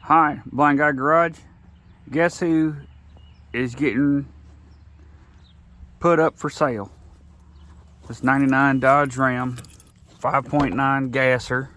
Hi, Blind Guy Garage. Guess who is getting put up for sale? This 99 Dodge Ram 5.9 gasser.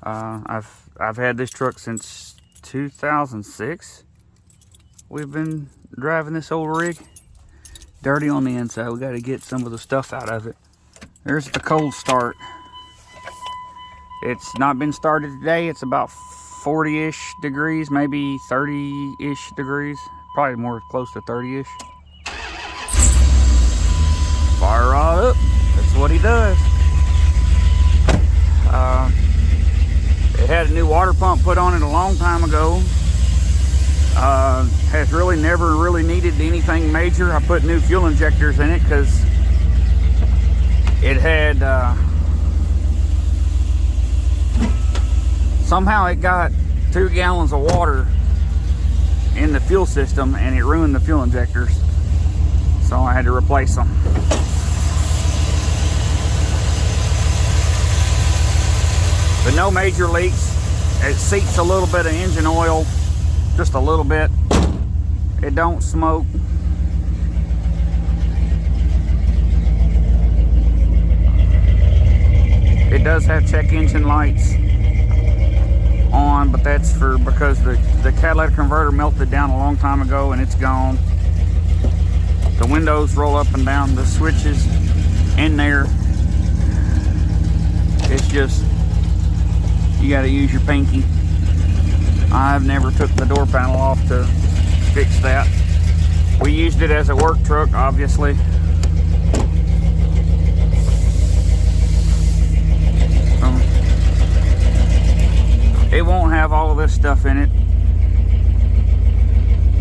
I've had this truck since 2006. We've been driving this old rig. Dirty on the inside. We got to get some of the stuff out of it. There's the cold start. It's not been started today. It's about 40-ish degrees, maybe 30-ish degrees. Probably more close to 30-ish. Fire rod up. That's what he does. It had a new water pump put on it a long time ago. Has really never really needed anything major. I put new fuel injectors in it because it had somehow it got 2 gallons of water in the fuel system and it ruined the fuel injectors, so I had to replace them. But no major leaks. It seeps a little bit of engine oil, just a little bit. It don't smoke. It does have check engine lights on, but that's because the catalytic converter melted down a long time ago and it's gone. The windows roll up and down, the switches in there. It's just, you got to use your pinky. I've never took the door panel off to fix that. We used it as a work truck, obviously. It won't have all of this stuff in it.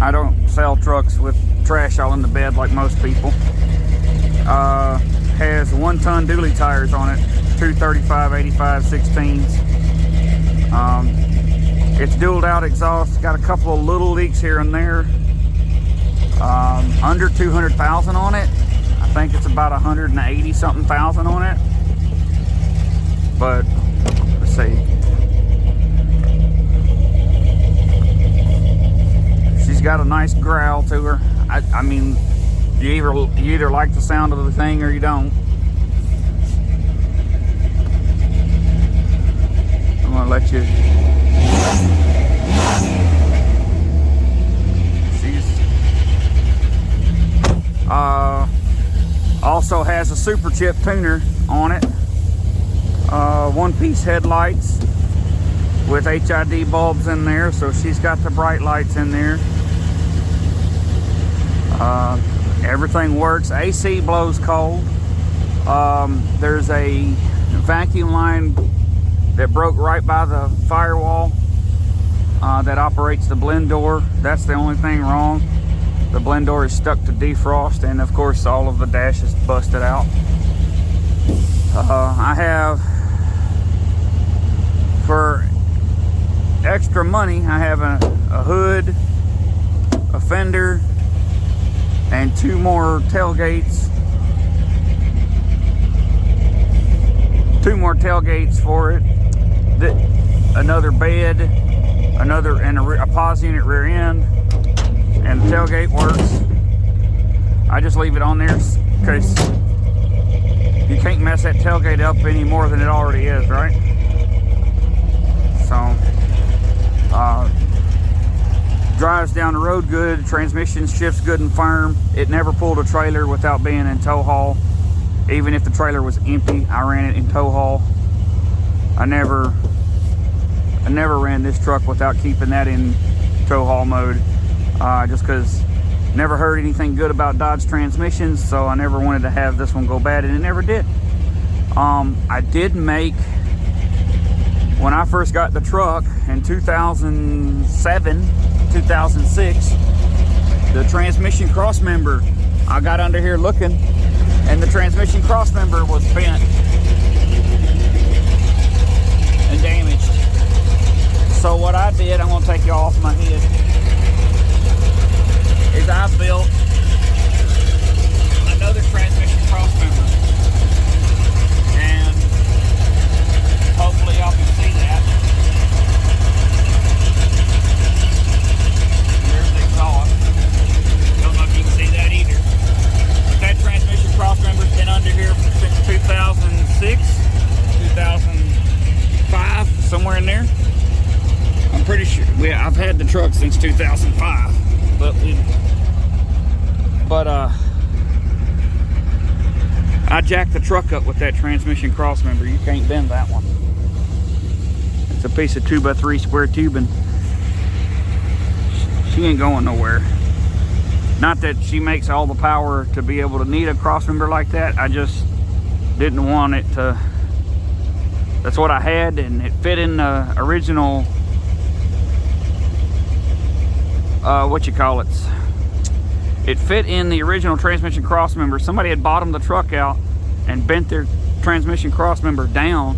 I don't sell trucks with trash all in the bed like most people. Has 1-ton dually tires on it, 235 85 16s. It's dualed out exhaust, got a couple of little leaks here and there. Under 200,000 on it. I think it's about 180 something thousand on it. But let's see. She's got a nice growl to her. I mean, you either like the sound of the thing or you don't. I'm gonna let you. Also has a super chip tuner on it. 1-piece headlights with HID bulbs in there, so she's got the bright lights in there. Everything works. AC blows cold. There's a vacuum line that broke right by the firewall that operates the blend door. That's the only thing wrong. The blend door is stuck to defrost, and of course all of the dash is busted out. I have, for extra money, I have a hood, a fender, and 2 more tailgates. 2 more tailgates for it. Another bed, and a pause unit rear end, and the tailgate works. I just leave it on there because you can't mess that tailgate up any more than it already is, right? So, drives down the road good, transmission shifts good and firm. It never pulled a trailer without being in tow haul. Even if the trailer was empty, I ran it in tow haul. I never ran this truck without keeping that in tow haul mode, just because never heard anything good about Dodge transmissions, so I never wanted to have this one go bad, and it never did. I did make, when I first got the truck in 2007, 2006, the transmission cross member, I got under here looking, and the transmission cross member was bent and damaged. So what I did, I'm going to take you off my head, is I built another transmission cross member, and hopefully y'all can see that. somewhere in there. I'm pretty sure. I've had the truck since 2005, but I jacked the truck up with that transmission cross member. You can't bend that one. It's a piece of 2x3 square tubing. She ain't going nowhere. Not that she makes all the power to be able to need a cross member like that. I just didn't want it to. That's what I had, and it fit in the original, it fit in the original transmission cross member. Somebody had bottomed the truck out and bent their transmission cross member down,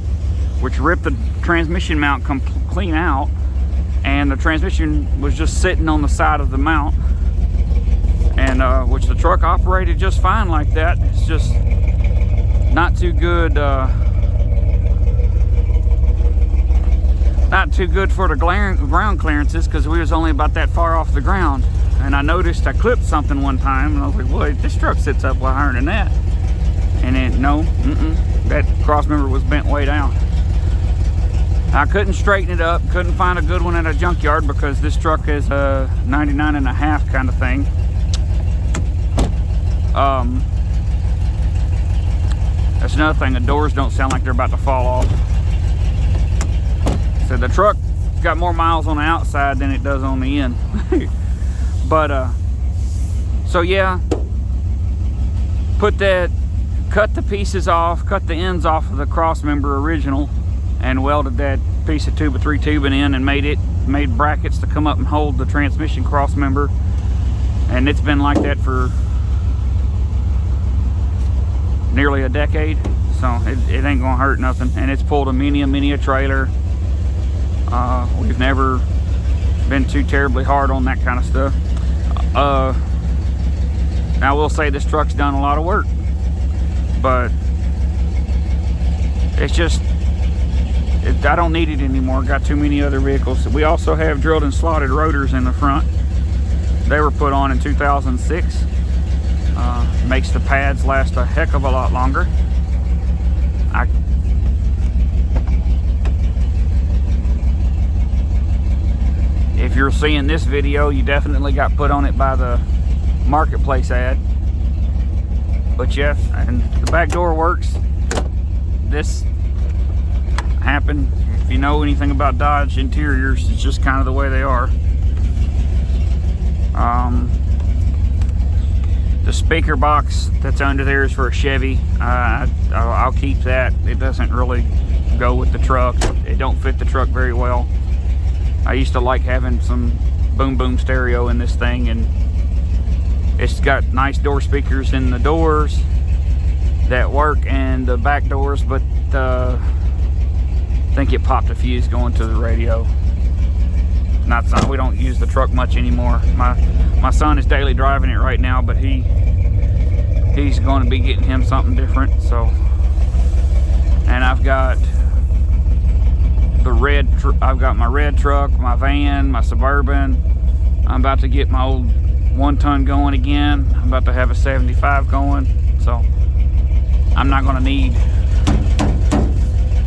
which ripped the transmission mount clean out, and the transmission was just sitting on the side of the mount, and which the truck operated just fine like that. It's just not too good. Not too good for the ground clearances, because we was only about that far off the ground. And I noticed I clipped something one time, and I was like, boy, this truck sits up way higher than that. And then, no, that cross member was bent way down. I couldn't straighten it up, couldn't find a good one at a junkyard, because this truck is a 99.5 kind of thing. That's another thing, the doors don't sound like they're about to fall off. So the truck's got more miles on the outside than it does on the end. But so yeah, cut the pieces off, cut the ends off of the cross member original, and welded that piece of 2x3 tubing in, and made brackets to come up and hold the transmission cross member. And it's been like that for nearly a decade, so it ain't gonna hurt nothing. And it's pulled a mini a trailer. We've never been too terribly hard on that kind of stuff. Now I will say this truck's done a lot of work, but it's just, I don't need it anymore. Got too many other vehicles. We also have drilled and slotted rotors in the front. They were put on in 2006. Makes the pads last a heck of a lot longer. If you're seeing this video, you definitely got put on it by the marketplace ad. But yeah, and the back door works. This happened. If you know anything about Dodge interiors, it's just kind of the way they are. The speaker box that's under there is for a Chevy. I'll keep that. It doesn't really go with the truck. It don't fit the truck very well. I used to like having some boom stereo in this thing, and it's got nice door speakers in the doors that work, and the back doors, but I think it popped a fuse going to the radio. We don't use the truck much anymore. My son is daily driving it right now, but he's going to be getting him something different. So, and I've got my red truck, my van, my Suburban. I'm about to get my old 1-ton going again. I'm about to have a 75 going, so I'm not going to need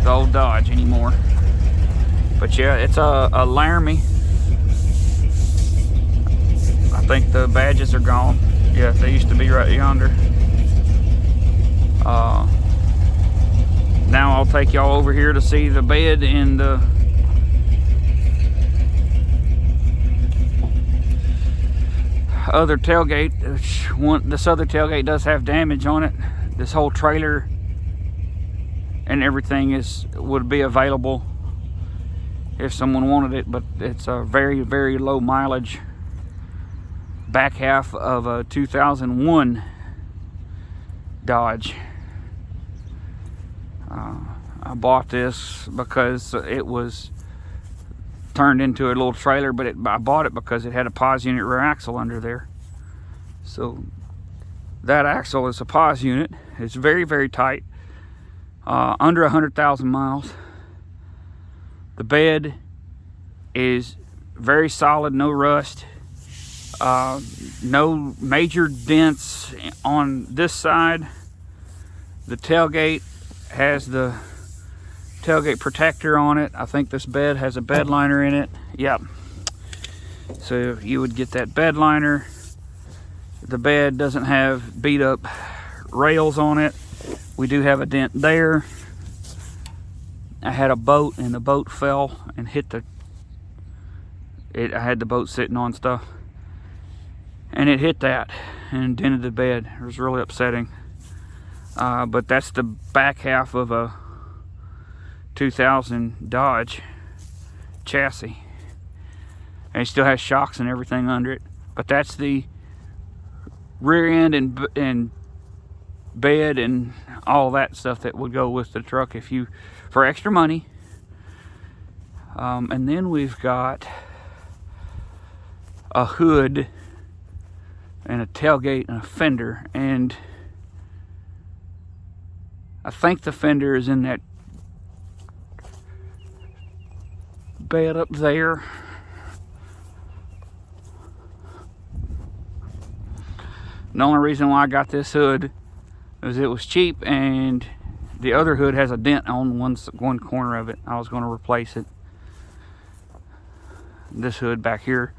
the old Dodge anymore. But yeah, it's a Laramie. I think the badges are gone. Yeah, they used to be right yonder. Now I'll take y'all over here to see the bed in the other tailgate. This other tailgate does have damage on it. This whole trailer and everything would be available if someone wanted it, but it's a very, very low mileage back half of a 2001 Dodge. I bought this because it was turned into a little trailer, but I bought it because it had a pause unit rear axle under there. So that axle is a pause unit. It's very, very tight. Under 100,000 miles. The bed is very solid, no rust. No major dents on this side. The tailgate has the tailgate protector on it. I think this bed has a bed liner in it. Yep. So you would get that bed liner. The bed doesn't have beat up rails on it. We do have a dent there. I had a boat and the boat fell and hit I had the boat sitting on stuff and it hit that and dented the bed. It was really upsetting. But that's the back half of a 2000 Dodge chassis. And it still has shocks and everything under it. But that's the rear end and bed and all that stuff that would go with the truck for extra money. And then we've got a hood and a tailgate and a fender, and I think the fender is in that bed up there. The only reason why I got this hood is it was cheap, and the other hood has a dent on one corner of it. I was going to replace it. This hood back here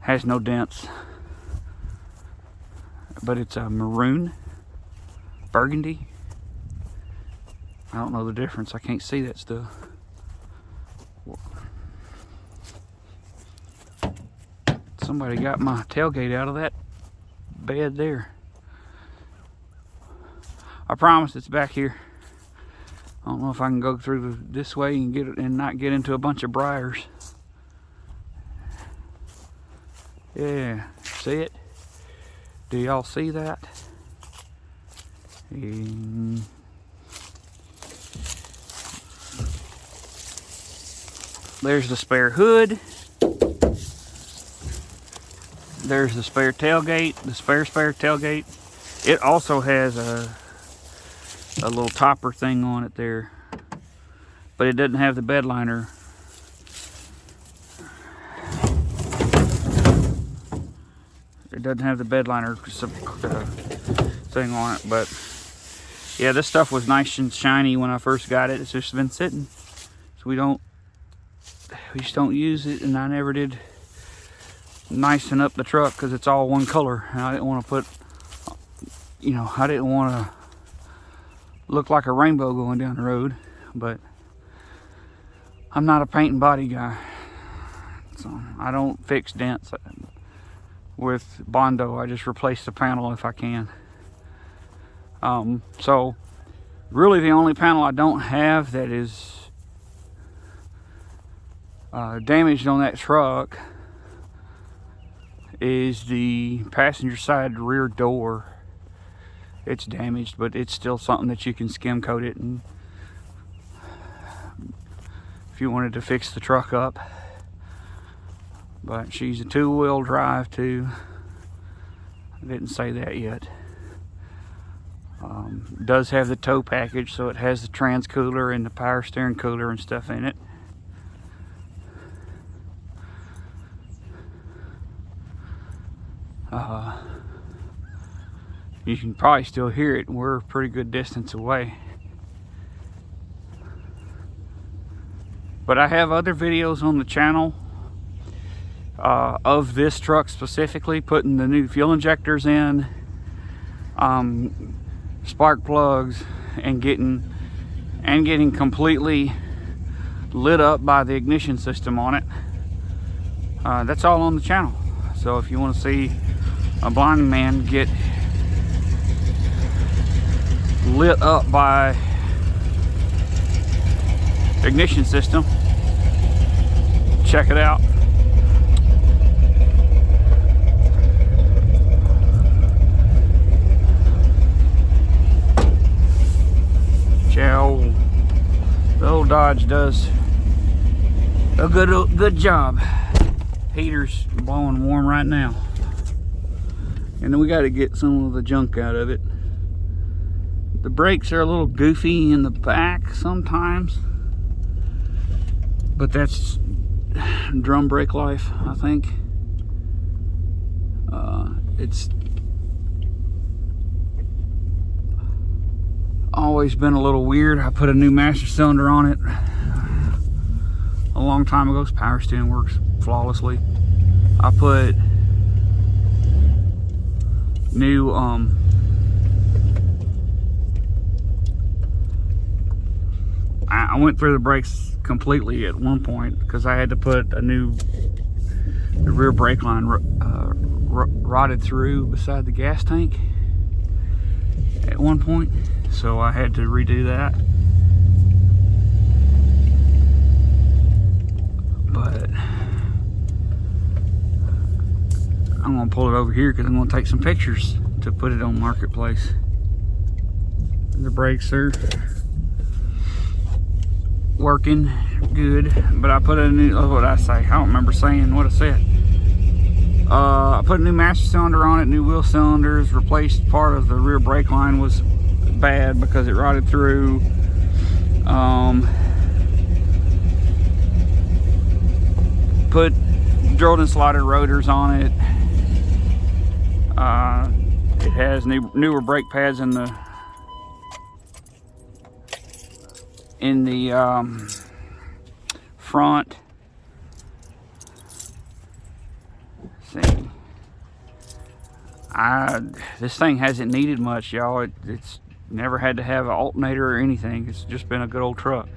has no dents, but it's a maroon, burgundy. I don't know the difference. I can't see that stuff. Somebody got my tailgate out of that bed there. I promise it's back here. I don't know if I can go through this way and get it and not get into a bunch of briars. Yeah, see it? Do y'all see that? And there's the spare hood. There's the spare tailgate, the spare tailgate. It also has a little topper thing on it there, but it doesn't have the bed liner. It doesn't have the bed liner thing on it, but yeah, this stuff was nice and shiny when I first got it. It's just been sitting, so we just don't use it, and I never did nicen up the truck because it's all one color, and I didn't want to put, I didn't want to look like a rainbow going down the road. But I'm not a paint and body guy, so I don't fix dents with Bondo. I just replace the panel if I can. So really the only panel I don't have that is damaged on that truck is the passenger side rear door. It's damaged, but it's still something that you can skim coat it, and if you wanted to fix the truck up. But she's a two-wheel drive too. I didn't say that yet. Does have the tow package, so it has the trans cooler and the power steering cooler and stuff in it. You can probably still hear it. We're a pretty good distance away. But I have other videos on the channel of this truck specifically, putting the new fuel injectors in, spark plugs, and getting completely lit up by the ignition system on it. That's all on the channel. So if you want to see a blind man get lit up by ignition system, check it out. Chow. The old Dodge does a good job. Heater's blowing warm right now, and then we got to get some of the junk out of it. The brakes are a little goofy in the back sometimes, but that's drum brake life, I think. always been a little weird. I put a new master cylinder on it a long time ago. This power steering works flawlessly. I put new I went through the brakes completely at one point because I had to put the rear brake line rotted through beside the gas tank at one point, so I had to redo that. But I'm gonna pull it over here because I'm gonna take some pictures to put it on Marketplace. The brakes are working good, but I put a new, what did I say? I don't remember saying what I said. I put a new master cylinder on it, new wheel cylinders, replaced part of the rear brake line was bad because it rotted through. Put drilled and slotted rotors on it. It has newer brake pads in the front. Let's see, this thing hasn't needed much, y'all. It's never had to have an alternator or anything. It's just been a good old truck.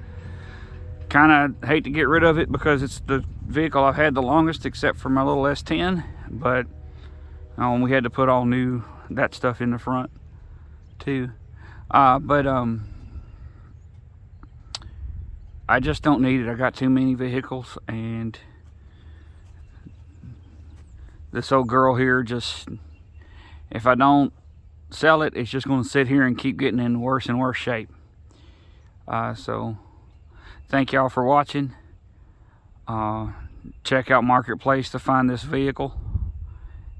Kind of hate to get rid of it because it's the vehicle I've had the longest, except for my little S10. But we had to put all new that stuff in the front too. I just don't need it. I got too many vehicles, and this old girl here, just, if I don't sell it, it's just going to sit here and keep getting in worse and worse shape. So thank y'all for watching. Check out Marketplace to find this vehicle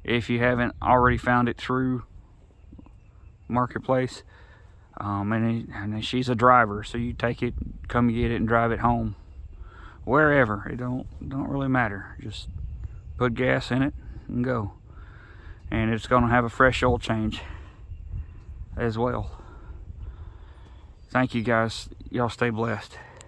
if you haven't already found it through Marketplace. And she's a driver, so you take it, come get it, and drive it home, wherever. It don't really matter. Just put gas in it and go, and it's going to have a fresh oil change as well. Thank you guys. Y'all stay blessed.